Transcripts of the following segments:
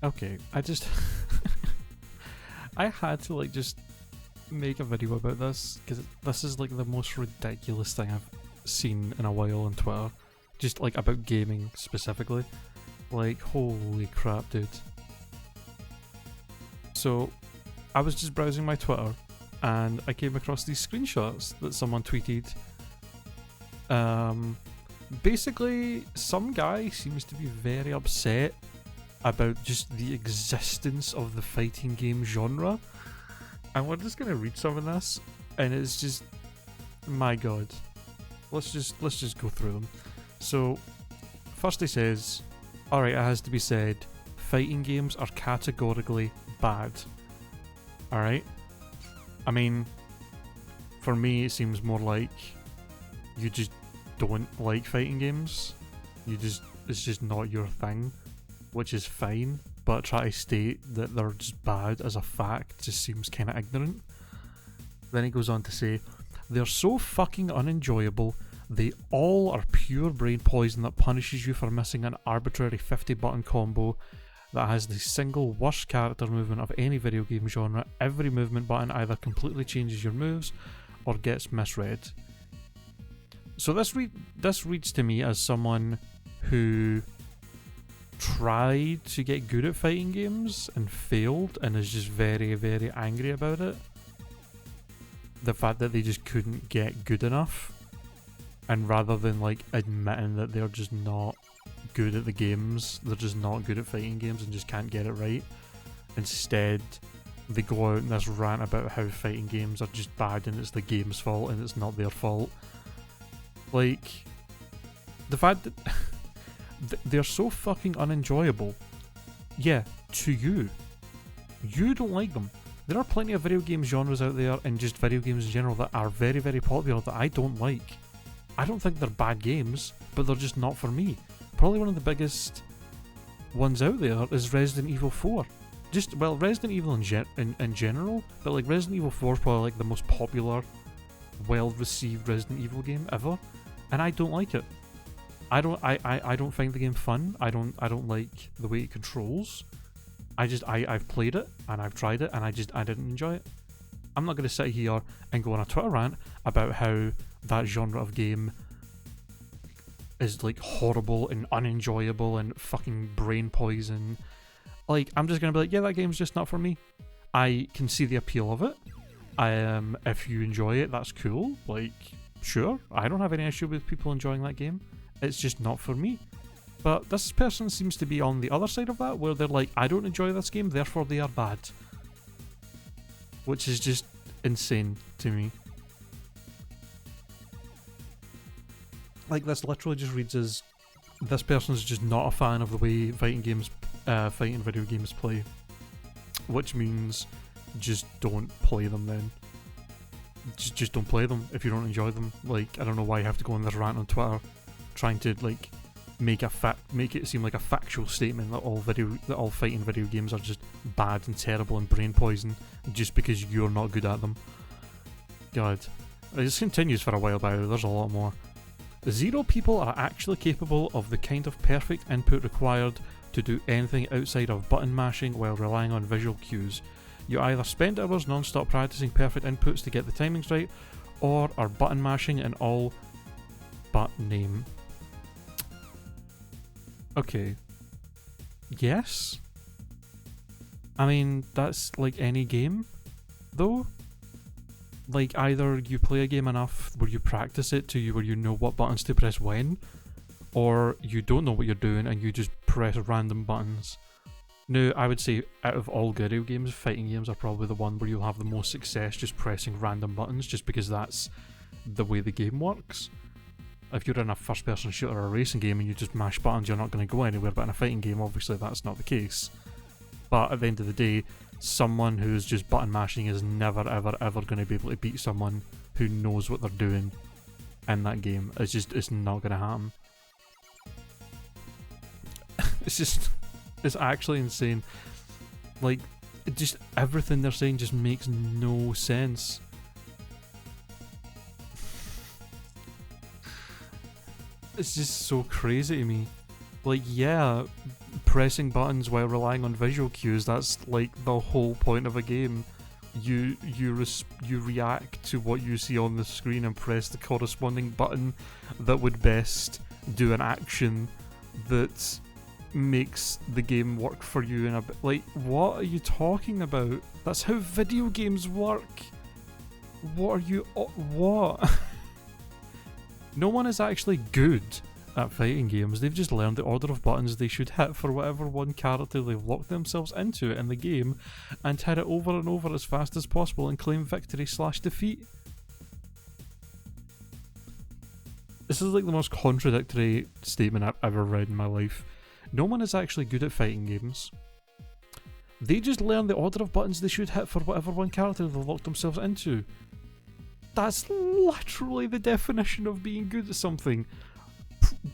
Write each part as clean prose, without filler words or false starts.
Okay, I just I had to like just make a video about this because this is like the most ridiculous thing I've seen in a while on Twitter. Just like about gaming specifically. Like holy crap, dude. So I was just browsing my Twitter and I came across these screenshots that someone tweeted. Basically some guy seems to be very upset about just the existence of the fighting game genre. And we're just gonna read some of this, and it's just, my god. Let's just go through them. So, first he says, alright, it has to be said, fighting games are categorically bad. Alright? I mean, for me it seems more like you just don't like fighting games. It's just not your thing, which is fine, but try to state that they're just bad as a fact just seems kind of ignorant. Then he goes on to say, they're so fucking unenjoyable, they all are pure brain poison that punishes you for missing an arbitrary 50 button combo that has the single worst character movement of any video game genre. Every movement button either completely changes your moves or gets misread. So this reads to me as someone who tried to get good at fighting games and failed and is just very, very angry about it. The fact that they just couldn't get good enough, and rather than like admitting that they're just not good at the games, they're just not good at fighting games and just can't get it right, instead they go out in this rant about how fighting games are just bad and it's the game's fault and it's not their fault. Like, the fact that they're so fucking unenjoyable. Yeah, to you. You don't like them. There are plenty of video game genres out there and just video games in general that are very, very popular that I don't like. I don't think they're bad games, but they're just not for me. Probably one of the biggest ones out there is Resident Evil 4. Resident Evil in general, but like Resident Evil 4 is probably like the most popular, well-received Resident Evil game ever, and I don't like it. I don't find the game fun. I don't like the way it controls. I've played it and I've tried it and I didn't enjoy it. I'm not going to sit here and go on a Twitter rant about how that genre of game is like horrible and unenjoyable and fucking brain poison. Like, I'm just going to be like, yeah, that game's just not for me. I can see the appeal of it. If you enjoy it, that's cool. Like, sure, I don't have any issue with people enjoying that game. It's just not for me. But this person seems to be on the other side of that, where they're like, I don't enjoy this game, therefore they are bad. Which is just insane to me. Like, this literally just reads as, this person's just not a fan of the way fighting video games play. Which means, just don't play them then. Just don't play them if you don't enjoy them. Like, I don't know why you have to go on this rant on Twitter trying to like make it seem like a factual statement that all fighting video games are just bad and terrible and brain poison just because you're not good at them. God. This continues for a while, by the way, there's a lot more. Zero people are actually capable of the kind of perfect input required to do anything outside of button mashing while relying on visual cues. You either spend hours non-stop practicing perfect inputs to get the timings right, or are button mashing in all but name. Okay. Yes? I mean, that's like any game, though. Like, either you play a game enough where you practice it to you where you know what buttons to press when, or you don't know what you're doing and you just press random buttons. Now, I would say out of all video games, fighting games are probably the one where you'll have the most success just pressing random buttons, just because that's the way the game works. If you're in a first-person shooter or a racing game and you just mash buttons, you're not going to go anywhere, but in a fighting game, obviously that's not the case. But at the end of the day, someone who's just button mashing is never, ever, ever going to be able to beat someone who knows what they're doing in that game. It's not going to happen. It's actually insane. Like, everything they're saying just makes no sense. It's just so crazy to me. Like, yeah, pressing buttons while relying on visual cues, that's like the whole point of a game. You react to what you see on the screen and press the corresponding button that would best do an action that makes the game work for you in a bit. Like, what are you talking about? That's how video games work. What are you... what? No one is actually good at fighting games. They've just learned the order of buttons they should hit for whatever one character they've locked themselves into in the game, and hit it over and over as fast as possible and claim victory/defeat. This is like the most contradictory statement I've ever read in my life. No one is actually good at fighting games. They just learn the order of buttons they should hit for whatever one character they've locked themselves into. That's literally the definition of being good at something.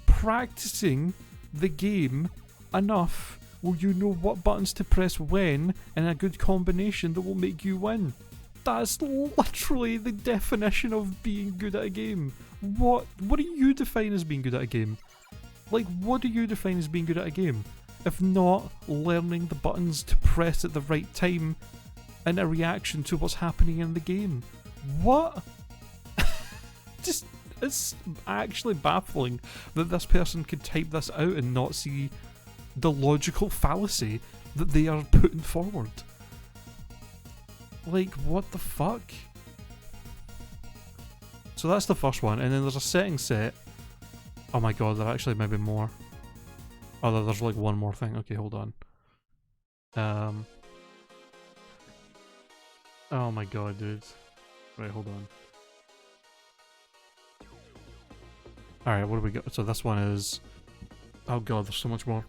Practicing the game enough where you know what buttons to press when in a good combination that will make you win. That's literally the definition of being good at a game. What do you define as being good at a game? Like, what do you define as being good at a game? If not learning the buttons to press at the right time in a reaction to what's happening in the game. What? Just, it's actually baffling that this person could type this out and not see the logical fallacy that they are putting forward. Like, what the fuck? So that's the first one, and then there's a setting set. Oh my god, there actually may be more. Oh, there's like one more thing. Okay, hold on. Oh my god, dude. Right, hold on. Alright, what do we got? So this one is... Oh god, there's so much more.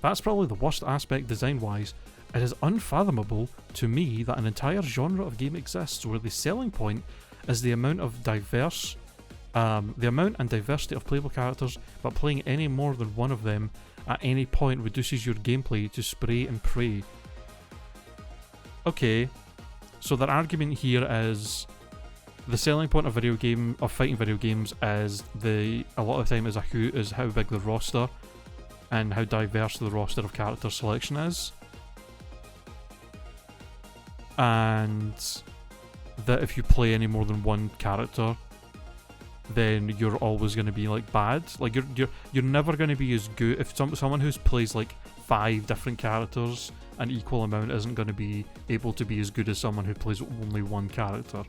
That's probably the worst aspect design-wise. It is unfathomable to me that an entire genre of game exists where the selling point is the amount and diversity of playable characters, but playing any more than one of them at any point reduces your gameplay to spray and pray. Okay, so their argument here is the selling point of fighting video games is a lot of the time is how big the roster and how diverse the roster of character selection is. And that if you play any more than one character, then you're always going to be like bad. Like you're never going to be as good. If someone who plays like 5 different characters an equal amount isn't going to be able to be as good as someone who plays only one character.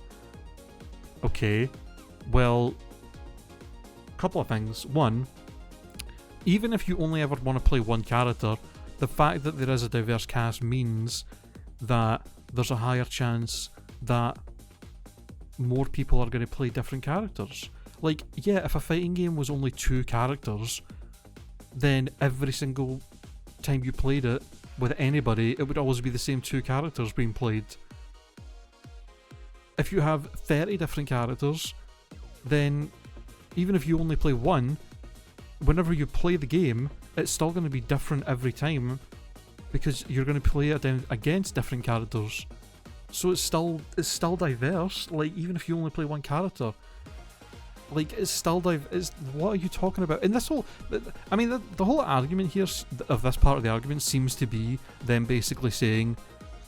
Okay, well, a couple of things. One, even if you only ever want to play one character, the fact that there is a diverse cast means that there's a higher chance that more people are going to play different characters. Like, yeah, if a fighting game was only 2 characters, then every single time you played it with anybody, it would always be the same 2 characters being played. If you have 30 different characters, then even if you only play one, whenever you play the game, it's still going to be different every time because you're going to play it against different characters. So it's still diverse. Like, even if you only play one character, like, it's still what are you talking about? And this whole, I mean, the whole argument here of this part of the argument seems to be them basically saying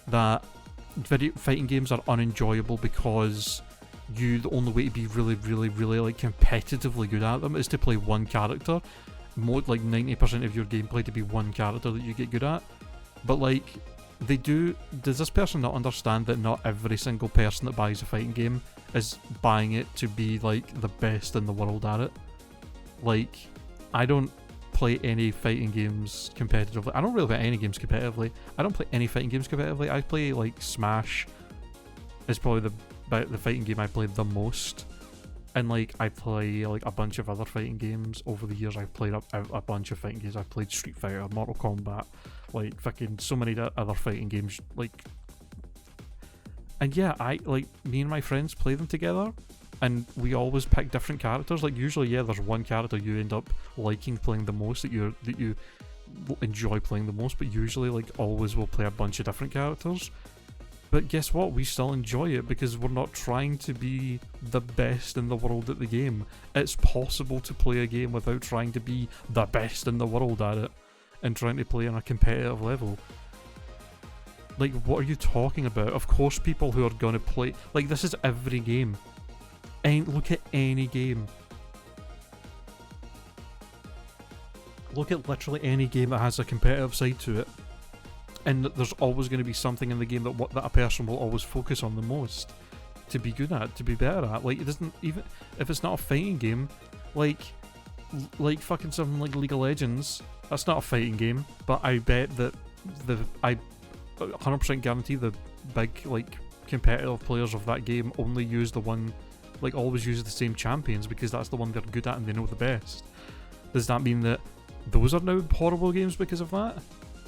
that video fighting games are unenjoyable because the only way to be really, really, really like competitively good at them is to play one character. More like 90% of your gameplay to be one character that you get good at. But like, does this person not understand that not every single person that buys a fighting game is buying it to be like the best in the world at it? Like, I don't play any fighting games competitively. I don't really play any games competitively. I don't play any fighting games competitively. I play like Smash is probably the fighting game I played the most. And like, I play like a bunch of other fighting games over the years. I've played a bunch of fighting games. I've played Street Fighter, Mortal Kombat, like fucking so many other fighting games. Like, and yeah, me and my friends play them together, and we always pick different characters. Like, usually, yeah, there's one character you end up liking playing the most, that you enjoy playing the most. But usually, like, always we'll play a bunch of different characters. But guess what? We still enjoy it because we're not trying to be the best in the world at the game. It's possible to play a game without trying to be the best in the world at it and trying to play on a competitive level. Like, what are you talking about? Of course people who are going to play... Like, this is every game. Look at any game. Look at literally any game that has a competitive side to it. And there's always going to be something in the game that a person will always focus on the most. To be good at, to be better at. Like, it doesn't... Even if it's not a fighting game, like fucking something like League of Legends, that's not a fighting game, but I bet that I 100% guarantee the big, like, competitive players of that game only use the one, like, always use the same champions because that's the one they're good at and they know the best. Does that mean that those are now horrible games because of that?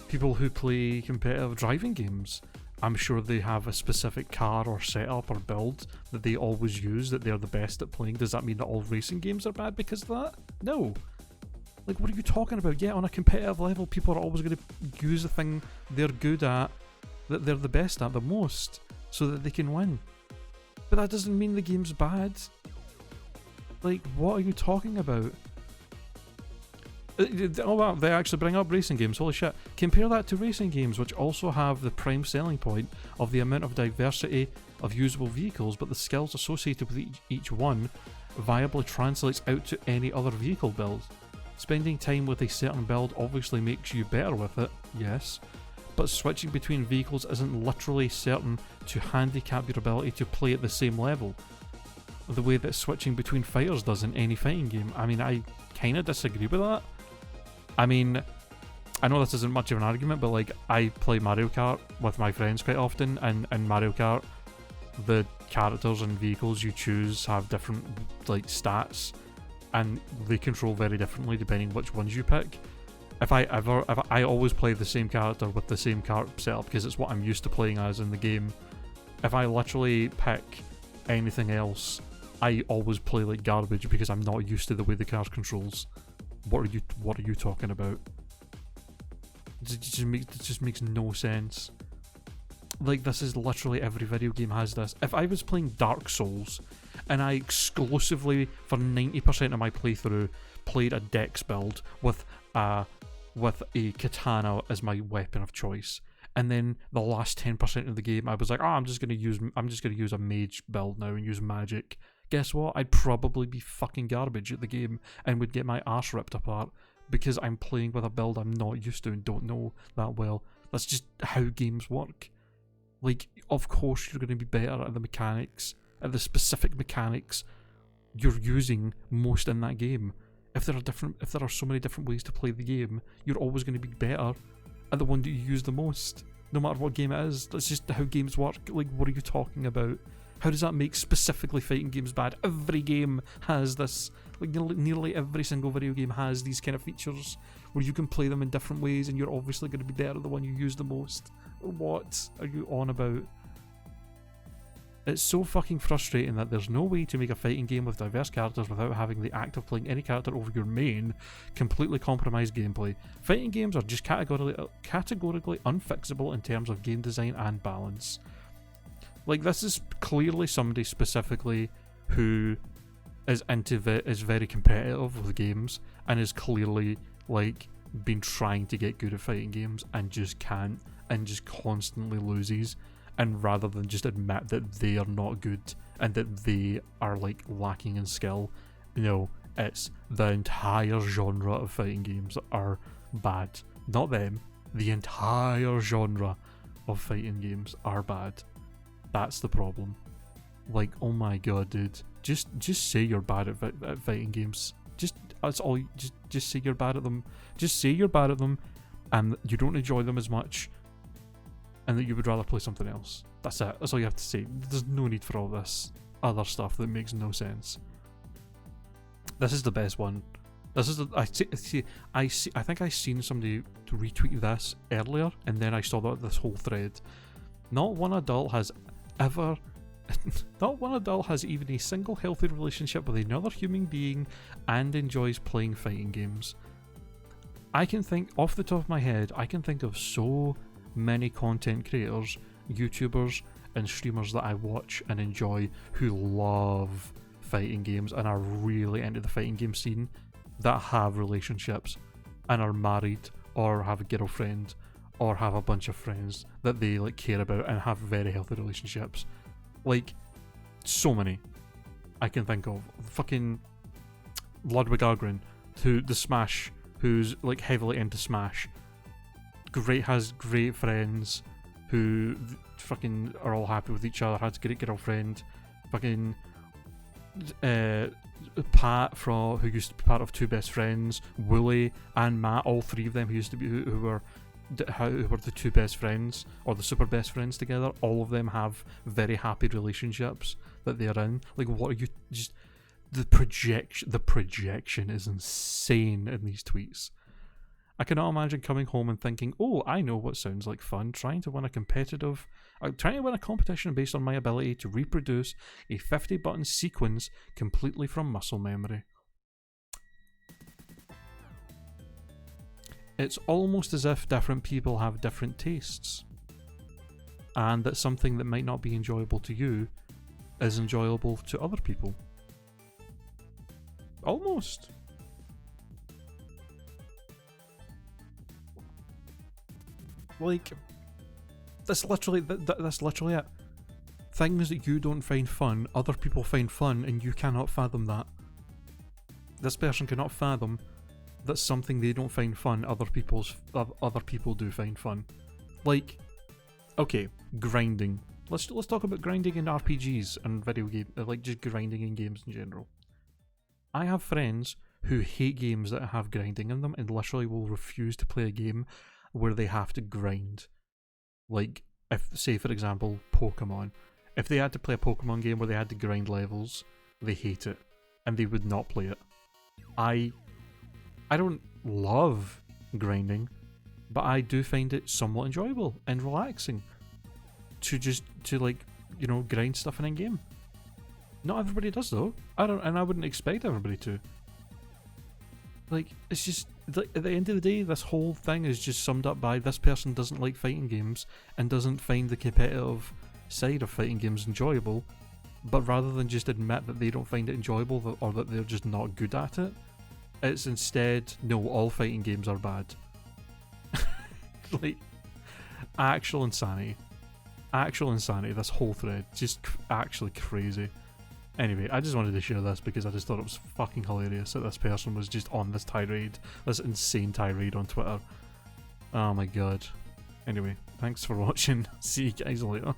People who play competitive driving games, I'm sure they have a specific car or setup or build that they always use, that they're the best at playing. Does that mean that all racing games are bad because of that? No. Like, what are you talking about? Yeah, on a competitive level, people are always going to use the thing they're good at, that they're the best at the most, so that they can win. But that doesn't mean the game's bad. Like, what are you talking about? Oh wow, they actually bring up racing games, holy shit. Compare that to racing games, which also have the prime selling point of the amount of diversity of usable vehicles, but the skills associated with each one viably translates out to any other vehicle build. Spending time with a certain build obviously makes you better with it, yes, but switching between vehicles isn't literally certain to handicap your ability to play at the same level, the way that switching between fighters does in any fighting game. I mean, I kinda disagree with that. I mean, I know this isn't much of an argument, but like, I play Mario Kart with my friends quite often, and in Mario Kart, the characters and vehicles you choose have different, like, stats, and they control very differently depending which ones you pick. If I always play the same character with the same car setup because it's what I'm used to playing as in the game. If I literally pick anything else, I always play like garbage because I'm not used to the way the car controls. What are you talking about? It just makes no sense. Like, this is literally every video game has this. If I was playing Dark Souls and I exclusively, for 90% of my playthrough, played a dex build with a katana as my weapon of choice, and then the last 10% of the game I was like, I'm just gonna use a mage build now and use magic. Guess what? I'd probably be fucking garbage at the game and would get my arse ripped apart because I'm playing with a build I'm not used to and don't know that well. That's just how games work. Like, of course you're going to be better at the mechanics, at the specific mechanics you're using most in that game. If there are so many different ways to play the game, you're always going to be better at the one that you use the most, no matter what game it is. That's just how games work. Like, what are you talking about? How does that make specifically fighting games bad? Every game has this. Like, nearly every single video game has these kind of features where you can play them in different ways and you're obviously going to be better at the one you use the most. What are you on about? It's so fucking frustrating that there's no way to make a fighting game with diverse characters without having the act of playing any character over your main completely compromise gameplay. Fighting games are just categorically unfixable in terms of game design and balance. Like, this is clearly somebody specifically who is very competitive with games and is clearly, like, been trying to get good at fighting games and just can't, and just constantly loses. And rather than just admit that they are not good and that they are, like, lacking in skill, no, it's the entire genre of fighting games are bad. Not them. The entire genre of fighting games are bad. That's the problem. Like, oh my god, dude. Just say you're bad at fighting games. That's all. Just say you're bad at them. Just say you're bad at them, and you don't enjoy them as much, and that you would rather play something else. That's it. That's all you have to say. There's no need for all this other stuff that makes no sense. This is the best one. This is I think I seen somebody retweet this earlier, and then I saw this whole thread. Not one adult has even a single healthy relationship with another human being and enjoys playing fighting games. I can think, off the top of my head, I can think of so many content creators, YouTubers, and streamers that I watch and enjoy who love fighting games and are really into the fighting game scene that have relationships and are married or have a girlfriend or have a bunch of friends that they like care about and have very healthy relationships. Like, so many I can think of. Fucking Ludwig Agren, who the Smash, who's like heavily into Smash. Has great friends who fucking are all happy with each other. Has a great girlfriend. Fucking Pat who used to be part of Two Best Friends. Wooly and Matt, all three of them who used to be who were the two best friends or the super best friends together. All of them have very happy relationships that they're in. Like, what are you just? The projection is insane in these tweets. I cannot imagine coming home and thinking, oh, I know what sounds like fun, trying to win a competition based on my ability to reproduce a 50-button sequence completely from muscle memory. It's almost as if different people have different tastes, and that something that might not be enjoyable to you is enjoyable to other people. Almost. Like, that's literally it. Things that you don't find fun, other people find fun, and you cannot fathom that. This person cannot fathom that something they don't find fun, other people do find fun. Like, okay, grinding. Let's talk about grinding in RPGs and video game, like just grinding in games in general. I have friends who hate games that have grinding in them and literally will refuse to play a game where they have to grind. Like, if, say for example, Pokemon. If they had to play a Pokemon game where they had to grind levels, they hate it and they would not play it. I don't love grinding, but I do find it somewhat enjoyable and relaxing to grind stuff in a game. Not everybody does though. I wouldn't expect everybody to. Like, it's just, like, at the end of the day, this whole thing is just summed up by this person doesn't like fighting games and doesn't find the competitive side of fighting games enjoyable, but rather than just admit that they don't find it enjoyable or that they're just not good at it, it's instead, no, all fighting games are bad. Like, actual insanity, this whole thread, just actually crazy. Anyway, I just wanted to share this because I just thought it was fucking hilarious that this person was just on this insane tirade on Twitter. Oh my god. Anyway, thanks for watching. See you guys later.